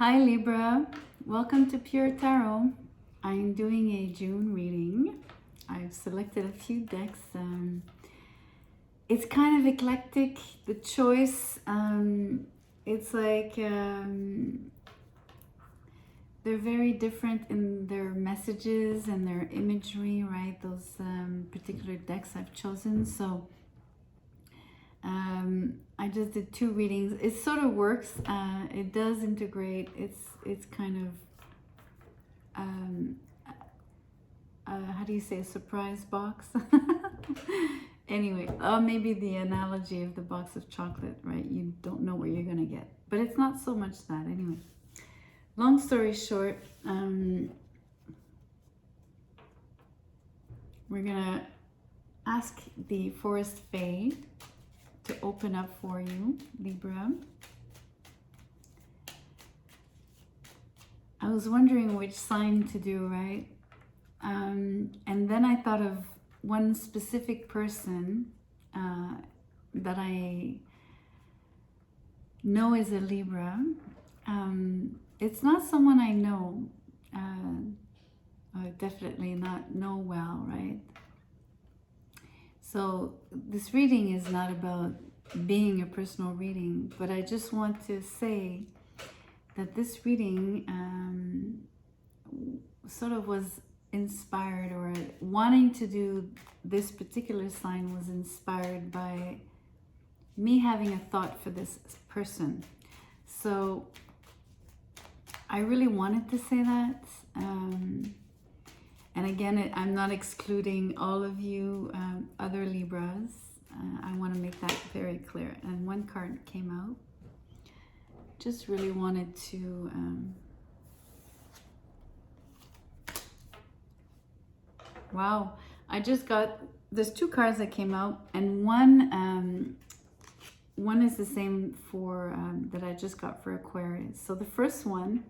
Hi Libra, welcome to Pure Tarot. I'm doing a June reading. I've selected a few decks. It's kind of eclectic, the choice. It's like they're very different in their messages and their imagery, right? Those particular decks I've chosen. So I just did two readings. It sort of works. It does integrate. It's kind of how do you say, a surprise box? Anyway, maybe the analogy of the box of chocolate, right? You don't know what you're gonna get, but it's not so much that. Anyway, long story short, we're gonna ask the Forest Fae to open up for you, Libra. I was wondering which sign to do, right? And then I thought of one specific person that I know is a Libra. It's not someone I know, definitely not know well, right? So this reading is not about being a personal reading, but I just want to say that this reading sort of was inspired, or wanting to do this particular sign was inspired by me having a thought for this person. So I really wanted to say that. And again, I'm not excluding all of you other Libras. I want to make that very clear. And one card came out. Just really wanted to wow, I just got, there's two cards that came out, and one is the same for that I just got for Aquarius. So the first one,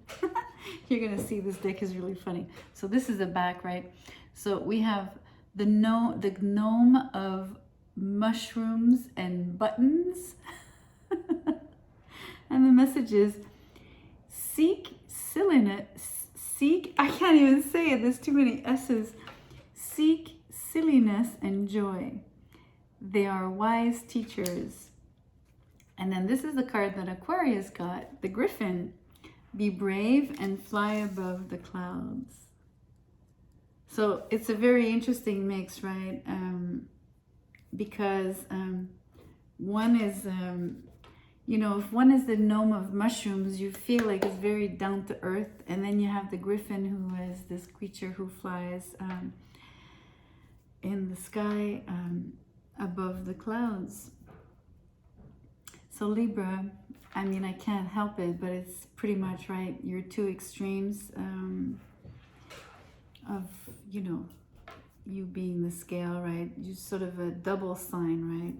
you're gonna see this deck is really funny. So this is the back, right? So we have the gnome of mushrooms and buttons. And the message is, seek silliness, I can't even say it, there's too many S's. Seek silliness and joy. They are wise teachers. And then this is the card that Aquarius got, the Griffin. Be brave and fly above the clouds. So it's a very interesting mix, right? Because one is, you know, if one is the gnome of mushrooms, you feel like it's very down to earth. And then you have the Griffin, who is this creature who flies in the sky above the clouds. So Libra, I mean, I can't help it, but it's pretty much, right, your two extremes of, you know, you being the scale, right? You're sort of a double sign, right?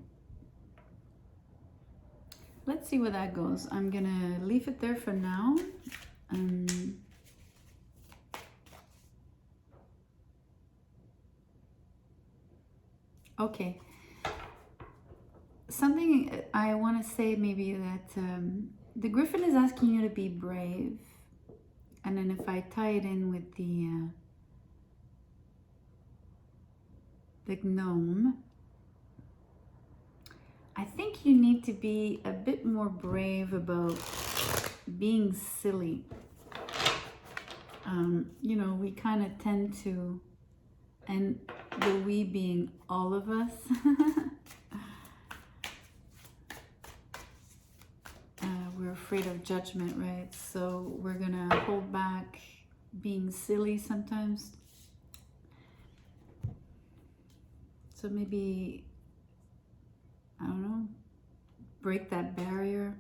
Let's see where that goes. I'm gonna leave it there for now. Okay. Something I want to say, maybe, that the Griffin is asking you to be brave. And then if I tie it in with the gnome, I think you need to be a bit more brave about being silly. You know, we kind of tend to, and the we being all of us, we're afraid of judgment, right? So we're gonna hold back being silly sometimes. So maybe, I don't know, break that barrier.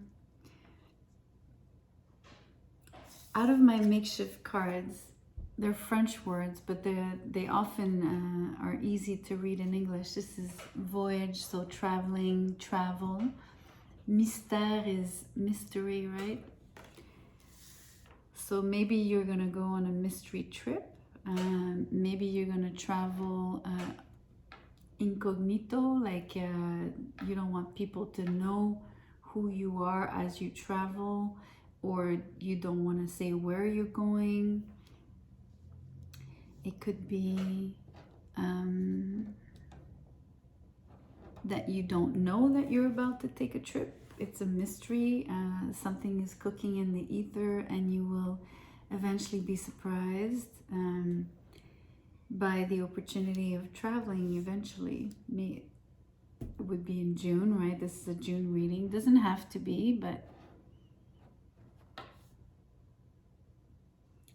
Out of my makeshift cards, they're French words, but they often are easy to read in English. This is voyage, so traveling, travel. Mystère is mystery, right? So maybe you're gonna go on a mystery trip. Maybe you're gonna travel incognito, like you don't want people to know who you are as you travel. or you don't want to say where you're going. It could be that you don't know that you're about to take a trip. It's a mystery. Something is cooking in the ether, and you will eventually be surprised by the opportunity of traveling eventually. It would be in June, right? This is a June reading. Doesn't have to be, but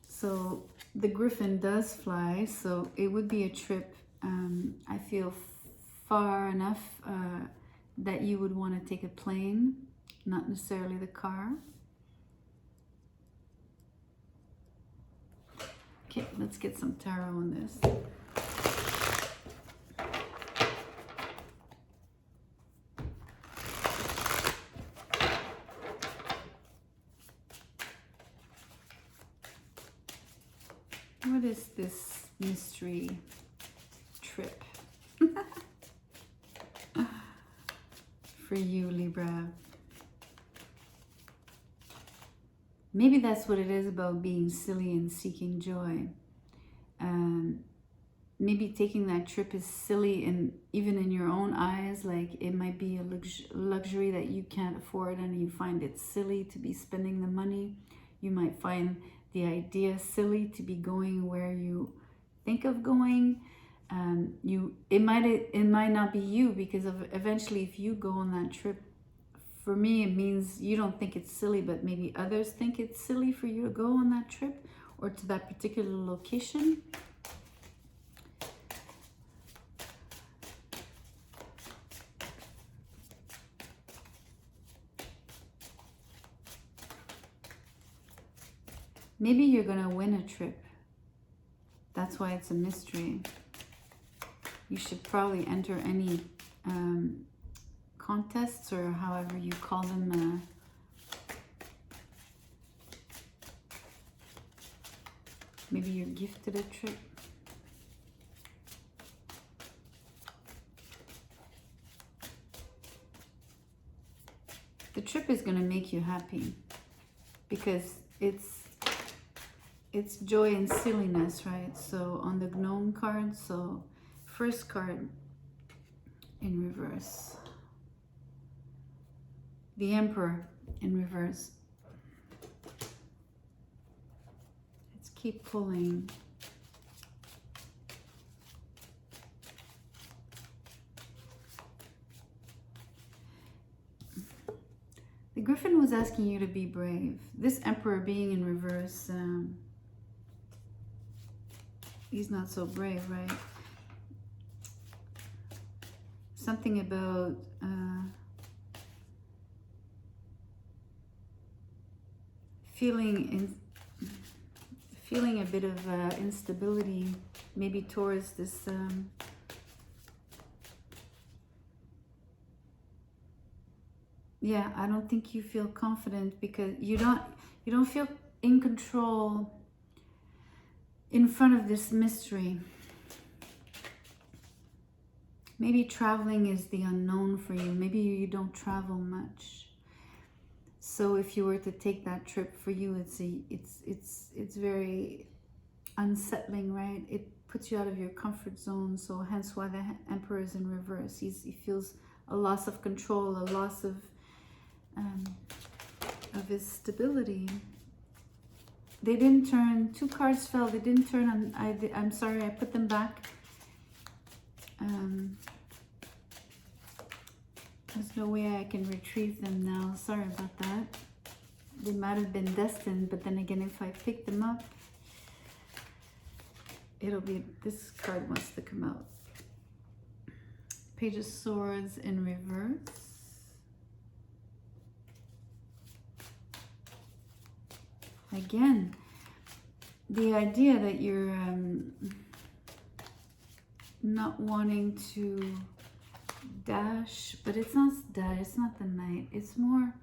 so the griffin does fly, so it would be a trip, I feel, far enough that you would want to take a plane, not necessarily the car. Okay, let's get some tarot on this. What is this mystery trip for you, Libra? Maybe that's what it is about being silly and seeking joy. Maybe taking that trip is silly, and even in your own eyes, like it might be a luxury that you can't afford, and you find it silly to be spending the money. You might find the idea silly to be going where you think of going. It might not be you, because eventually if you go on that trip, for me it means you don't think it's silly, but maybe others think it's silly for you to go on that trip or to that particular location. Maybe you're gonna win a trip. That's why it's a mystery. You should probably enter any contests, or however you call them. Maybe you're gifted a trip. The trip is gonna make you happy, because it's joy and silliness, right? So on the gnome card, so first card in reverse, the Emperor in reverse. Let's keep pulling. The Griffin was asking you to be brave. This Emperor being in reverse, he's not so brave, right? Something about feeling a bit of instability, maybe towards this yeah, I don't think you feel confident, because you don't feel in control in front of this mystery. Maybe traveling is the unknown for you. Maybe you don't travel much. So if you were to take that trip, for you, it's very unsettling, right? It puts you out of your comfort zone. So hence why the Emperor is in reverse. He feels a loss of control, a loss of his stability. They didn't turn. 2 cards fell. They didn't turn on. I'm sorry. I put them back. There's no way I can retrieve them now. Sorry about that. They might have been destined, but then again, if I pick them up, it'll be, this card wants to come out. Page of Swords in reverse. Again, the idea that you're not wanting to dash, but it's not that, it's not the Knight, it's more,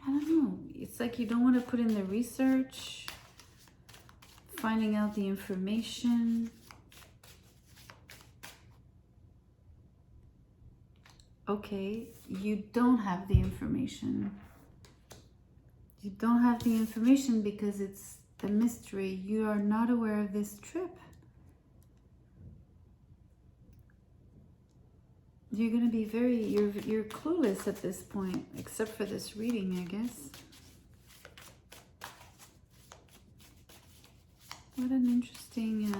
I don't know, it's like you don't want to put in the research, finding out the information. okay, you don't have the information. You don't have the information because it's a mystery. You are not aware of this trip. You're going to be you're clueless at this point, except for this reading, I guess. What an interesting...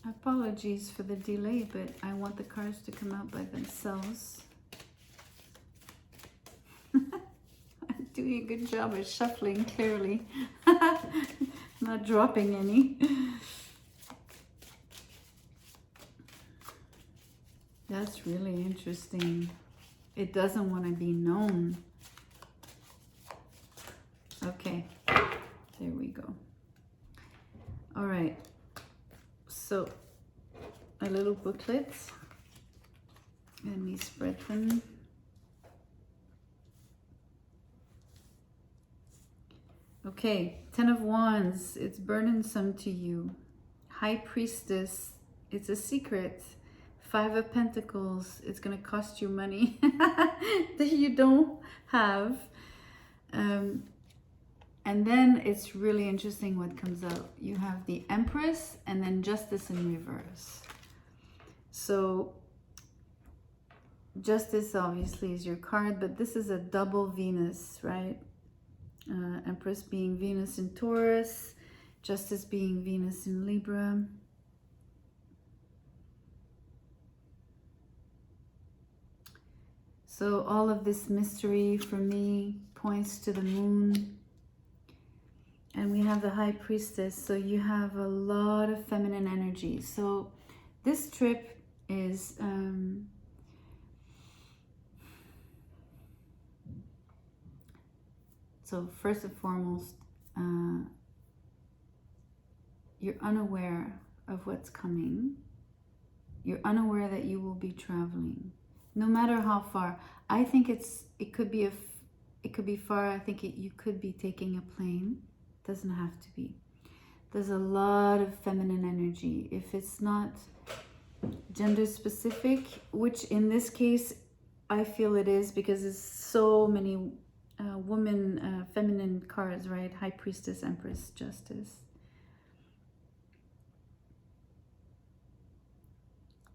Apologies for the delay, but I want the cards to come out by themselves. I'm doing a good job of shuffling, clearly. Not dropping any. That's really interesting. It doesn't want to be known. Okay, there we go. All right. So, a little booklet. Let me spread them. Okay, 10 of Wands. It's burdensome to you. High Priestess. It's a secret. 5 of Pentacles. It's going to cost you money that you don't have. And then it's really interesting what comes out. You have the Empress and then Justice in reverse. So Justice obviously is your card, but this is a double Venus, right? Empress being Venus in Taurus, Justice being Venus in Libra. So all of this mystery for me points to the moon. And we have the High Priestess, so you have a lot of feminine energy. So this trip is so first and foremost, you're unaware of what's coming. You're unaware that you will be traveling, no matter how far. I think it could be far. I think you could be taking a plane. Doesn't have to be. There's a lot of feminine energy. If it's not gender specific, which in this case I feel it is, because there's so many woman feminine cards, right? High Priestess, Empress, Justice.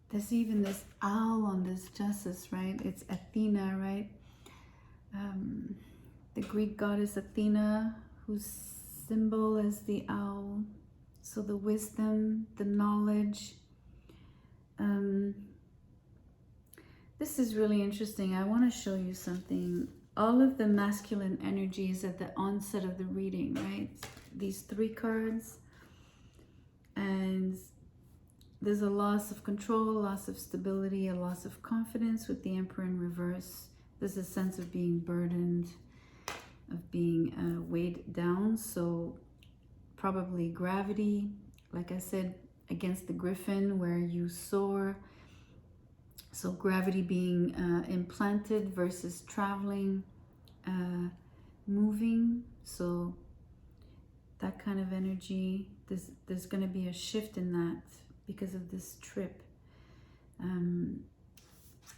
There's even this owl on this Justice, right? It's Athena, right? The Greek goddess Athena, who's symbol is the owl. So the wisdom, the knowledge. This is really interesting. I want to show you something. All of the masculine energies at the onset of the reading, right? These 3 cards. And there's a loss of control, a loss of stability, a loss of confidence with the Emperor in reverse. There's a sense of being burdened, of being weighed down. So probably gravity, like I said, against the Griffin where you soar. So gravity being implanted versus traveling, moving. So that kind of energy, there's going to be a shift in that because of this trip.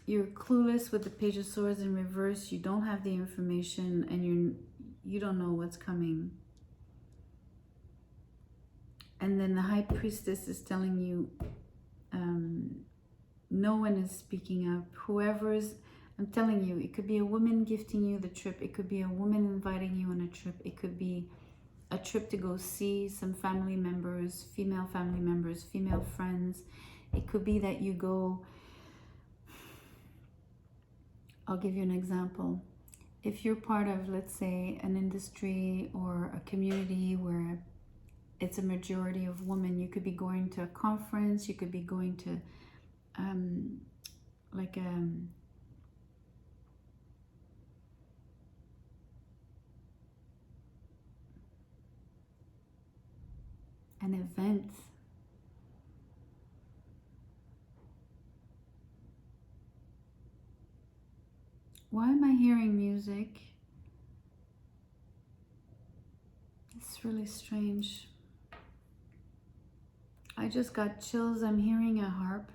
You're clueless with the Page of Swords in reverse. You don't have the information, and you don't know what's coming. And then the High Priestess is telling you no one is speaking up. Whoever's, I'm telling you, it could be a woman gifting you the trip. It could be a woman inviting you on a trip. It could be a trip to go see some family members, female family members, female friends. It could be that you go, I'll give you an example. If you're part of, let's say, an industry or a community where it's a majority of women, you could be going to a conference, you could be going to like an event. Why am I hearing music? It's It's really strange. I just got chills. I'm hearing a harp.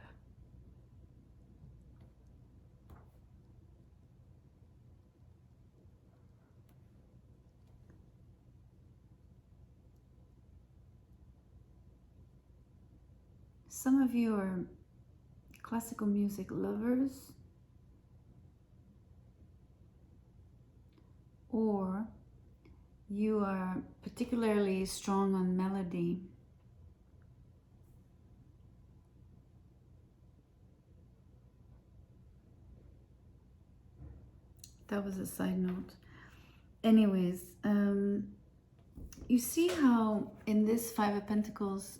Some of you are classical music lovers, or you are particularly strong on melody. That was a side note. Anyways, you see how in this Five of Pentacles,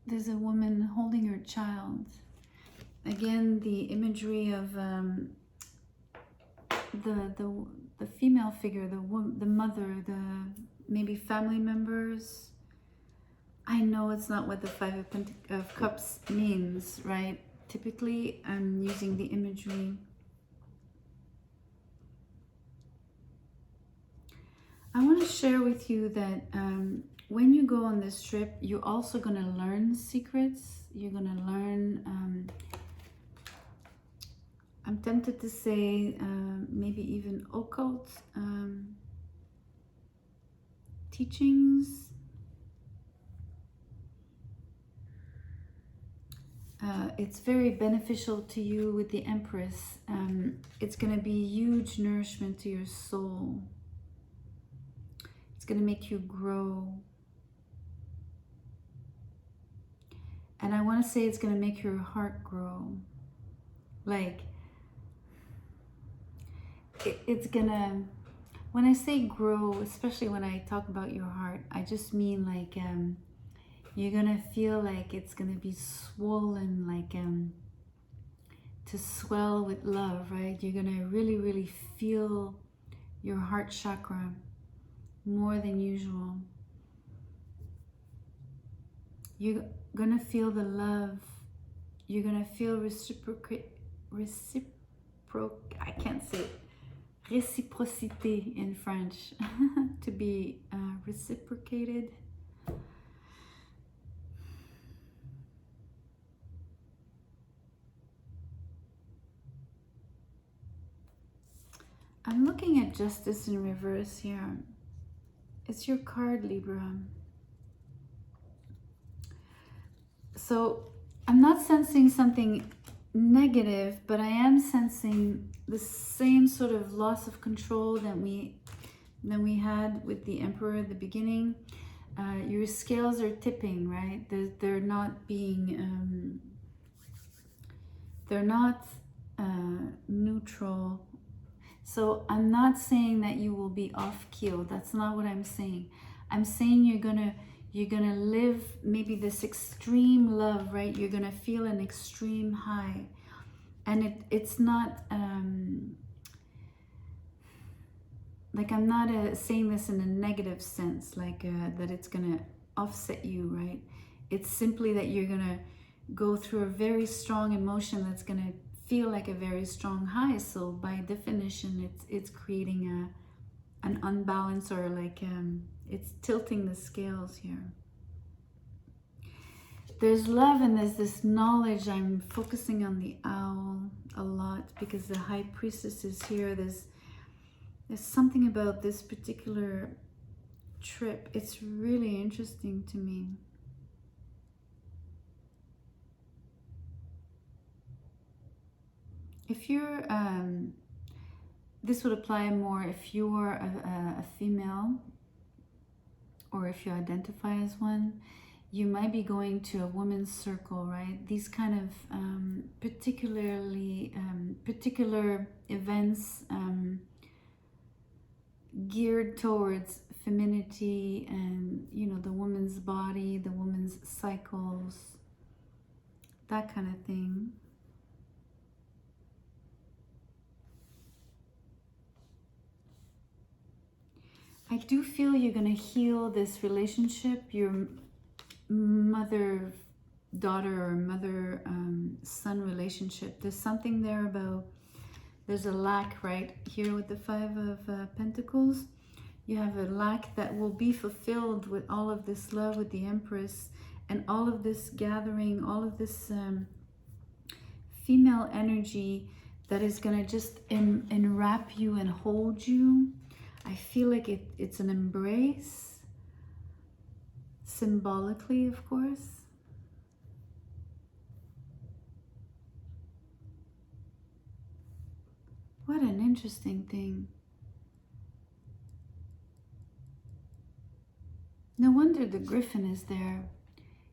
there's a woman holding her child. Again, the imagery of the female figure, the mother, the maybe family members. I know it's not what the Five of Cups means, right? Typically, I'm using the imagery. I want to share with you that when you go on this trip, you're also going to learn secrets. You're going to learn, I'm tempted to say, maybe even occult teachings. It's very beneficial to you with the Empress. It's going to be huge nourishment to your soul. It's going to make you grow. And I want to say it's going to make your heart grow. Like, it's going to, when I say grow, especially when I talk about your heart, I just mean like, you're going to feel like it's going to be swollen, like to swell with love, right? You're going to really, really feel your heart chakra more than usual. You're going to feel the love. You're going to feel I can't say it. Réciprocité in French. To be reciprocated. I'm looking at Justice in reverse here. It's your card, Libra. So I'm not sensing something negative, but I am sensing the same sort of loss of control that we had with the Emperor at the beginning. Your scales are tipping, right? They're not being, they're not neutral. So I'm not saying that you will be off keel. That's not what I'm saying. I'm saying you're gonna live maybe this extreme love, right? You're gonna feel an extreme high, and it's not like, I'm not saying this in a negative sense, like that it's gonna offset you, right? It's simply that you're gonna go through a very strong emotion that's gonna feel like a very strong high. So by definition, it's creating an unbalance, or like it's tilting the scales here. There's love and there's this knowledge. I'm focusing on the owl a lot because the High Priestess is here. There's something about this particular trip. It's really interesting to me. If you're, this would apply more if you're a female, or if you identify as one, you might be going to a women's circle, right? These kind of particular events geared towards femininity and, you know, the woman's body, the woman's cycles, that kind of thing. I do feel you're going to heal this relationship, your mother-daughter or mother-son relationship. There's something there about, there's a lack right here with the Five of Pentacles. You have a lack that will be fulfilled with all of this love with the Empress and all of this gathering, all of this female energy that is going to just enwrap you and hold you. I feel like it's an embrace, symbolically, of course. What an interesting thing. No wonder the griffin is there.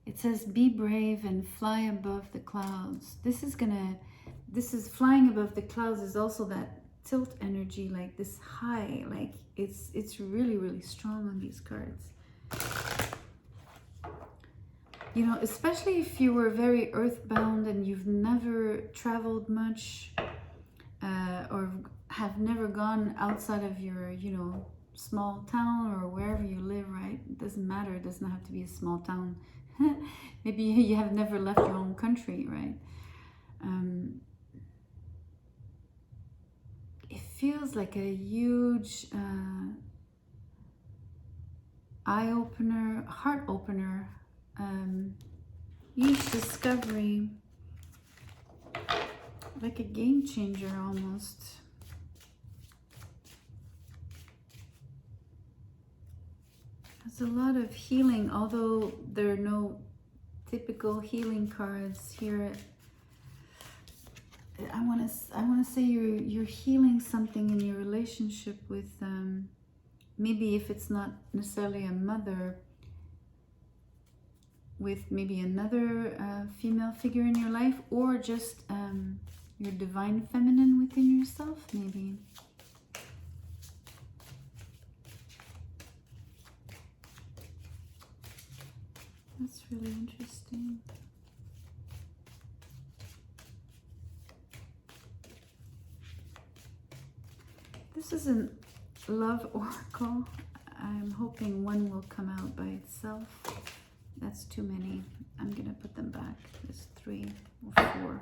It says, be brave and fly above the clouds. This is flying above the clouds is also that tilt energy, like this high, like it's really, really strong on these cards. You know, especially if you were very earthbound and you've never traveled much, or have never gone outside of your, you know, small town or wherever you live, right? It doesn't matter. It doesn't have to be a small town. Maybe you have never left your own country, right? It feels like a huge eye-opener, heart-opener, huge discovery, like a game changer almost. There's a lot of healing, although there are no typical healing cards here. I want to say you're healing something in your relationship with maybe, if it's not necessarily a mother, with maybe another female figure in your life, or just your divine feminine within yourself, maybe. That's really interesting. This is a love oracle. I'm hoping one will come out by itself. That's too many. I'm gonna put them back. There's 3 or 4.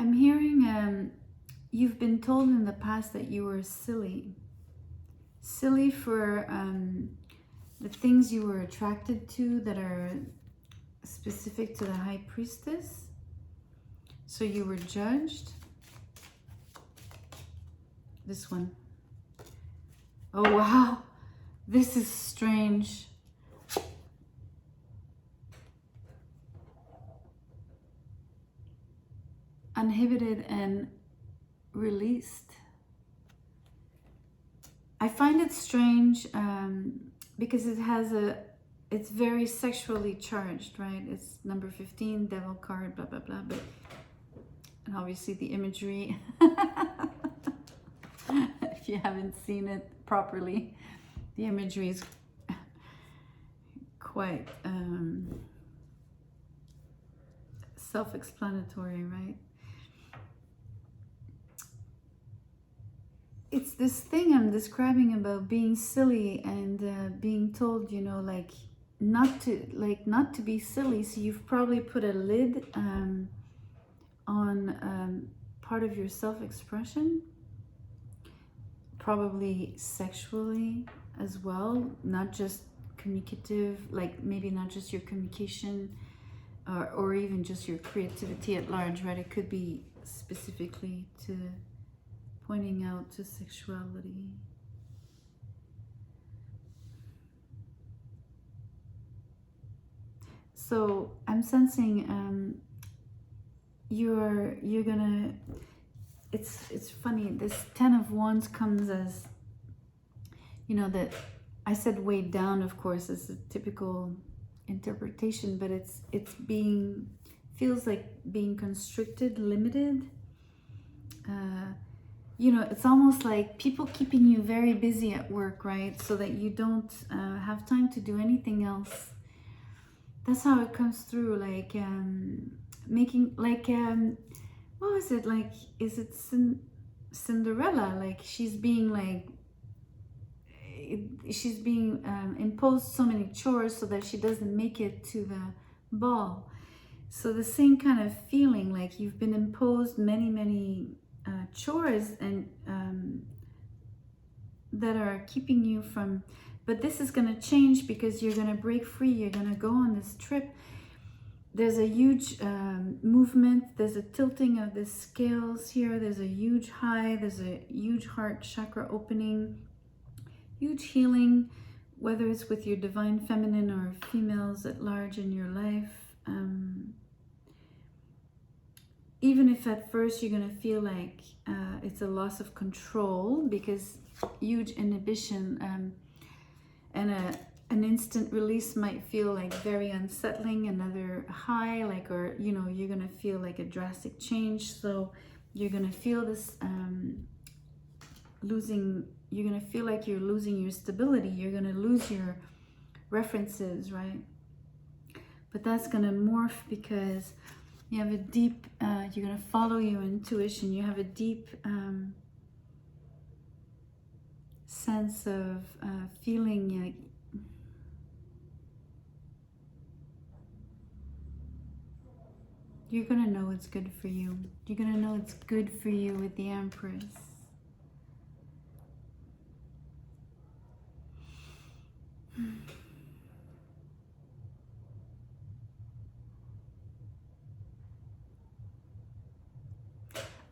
I'm hearing you've been told in the past that you were silly. Silly for the things you were attracted to that are specific to the High Priestess. So you were judged. This one. Oh, wow. This is strange. Uninhibited and released. I find it strange because it's very sexually charged, right? It's number 15, devil card, blah, blah, blah. And obviously the imagery, if you haven't seen it properly, the imagery is quite self-explanatory, right? It's this thing I'm describing about being silly and being told, you know, like not to be silly. So you've probably put a lid on part of your self-expression, probably sexually as well, not just communicative, like maybe not just your communication or even just your creativity at large, right? It could be specifically to pointing out to sexuality. So I'm sensing you're gonna, it's funny, this 10 of Wands comes as, you know, that I said weighed down, of course, is a typical interpretation, but it's being, feels like being constricted, limited. You know, it's almost like people keeping you very busy at work, right? So that you don't have time to do anything else. That's how it comes through, like making, like, what was it, like, is it Cinderella? Like, she's being like, she's being imposed so many chores so that she doesn't make it to the ball. So the same kind of feeling, like you've been imposed many chores and that are keeping you from, but this is going to change because you're going to break free. You're going to go on this trip. There's a huge movement. There's a tilting of the scales here. There's a huge high. There's a huge heart chakra opening, huge healing, whether it's with your divine feminine or females at large in your life. Even if at first you're going to feel like it's a loss of control, because huge inhibition and an instant release might feel like very unsettling, another high, like, or you know, you're going to feel like a drastic change. So you're going to feel this you're going to feel like you're losing your stability. You're going to lose your references, right? But that's going to morph because you have a deep, you're going to follow your intuition. You have a deep sense of feeling like you're going to know it's good for you. You're going to know it's good for you with the Empress.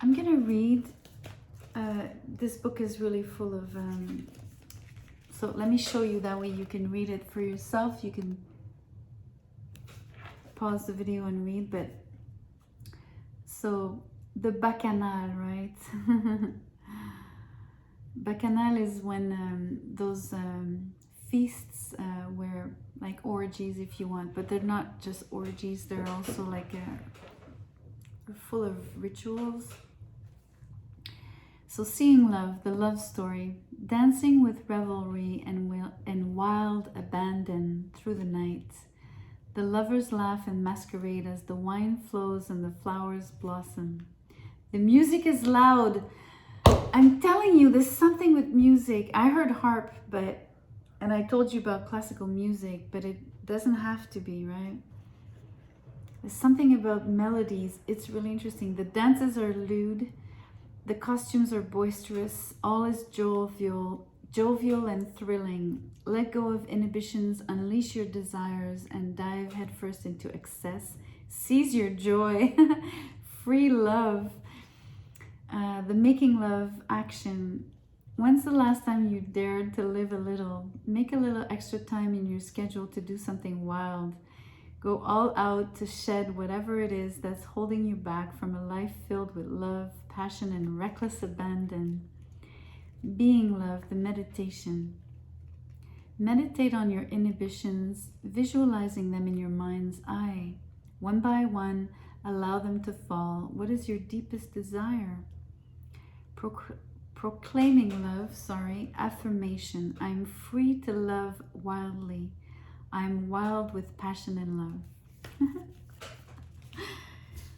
I'm going to read. This book is really full of... so let me show you, that way you can read it for yourself. You can pause the video and read, but... So, the bacchanal, right? Bacchanal is when those feasts where, like orgies if you want, but they're not just orgies, they're also like full of rituals. So seeing love, the love story, dancing with revelry and wild abandon through the night. The lovers laugh and masquerade as the wine flows and the flowers blossom. The music is loud. I'm telling you, there's something with music. I heard harp, and I told you about classical music, but it doesn't have to be, right? There's something about melodies. It's really interesting. The dances are lewd. The costumes are boisterous. All is jovial and thrilling. Let go of inhibitions, unleash your desires, and dive headfirst into excess. Seize your joy. Free love. The making love action. When's the last time you dared to live a little? Make a little extra time in your schedule to do something wild. Go all out to shed whatever it is that's holding you back from a life filled with love, passion, and reckless abandon. Being love, the meditation. Meditate on your inhibitions, visualizing them in your mind's eye. One by one, allow them to fall. What is your deepest desire? Proclaiming love, affirmation. I'm free to love wildly. I'm wild with passion and love.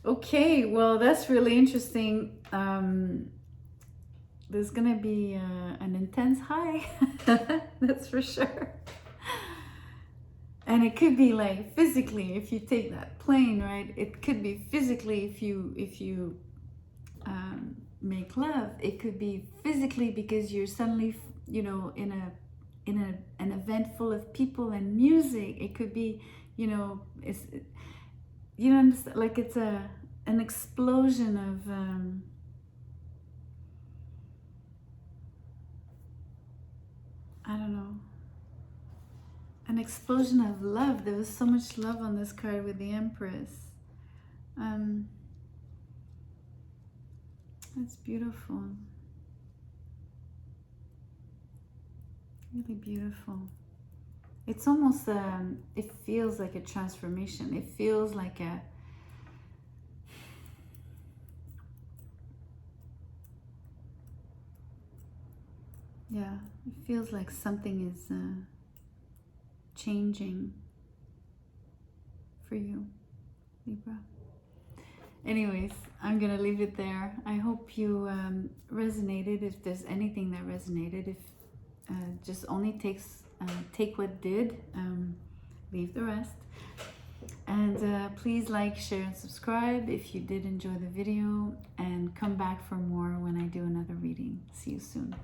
Okay, well, that's really interesting. There's gonna be an intense high, that's for sure. And it could be like physically, if you take that plane, right? It could be physically if you make love. It could be physically because you're suddenly, you know, in an event full of people and music. It could be, you know, it's, you know, like it's an explosion of I don't know, an explosion of love. There was so much love on this card with the Empress. It's beautiful. Really beautiful. It's almost, it feels like a transformation. It feels like a, yeah, it feels like something is changing for you, Libra. Anyways, I'm gonna leave it there. I hope you resonated, if there's anything that resonated. If just only takes, take what did, leave the rest. And please like, share, and subscribe if you did enjoy the video, and come back for more when I do another reading. See you soon.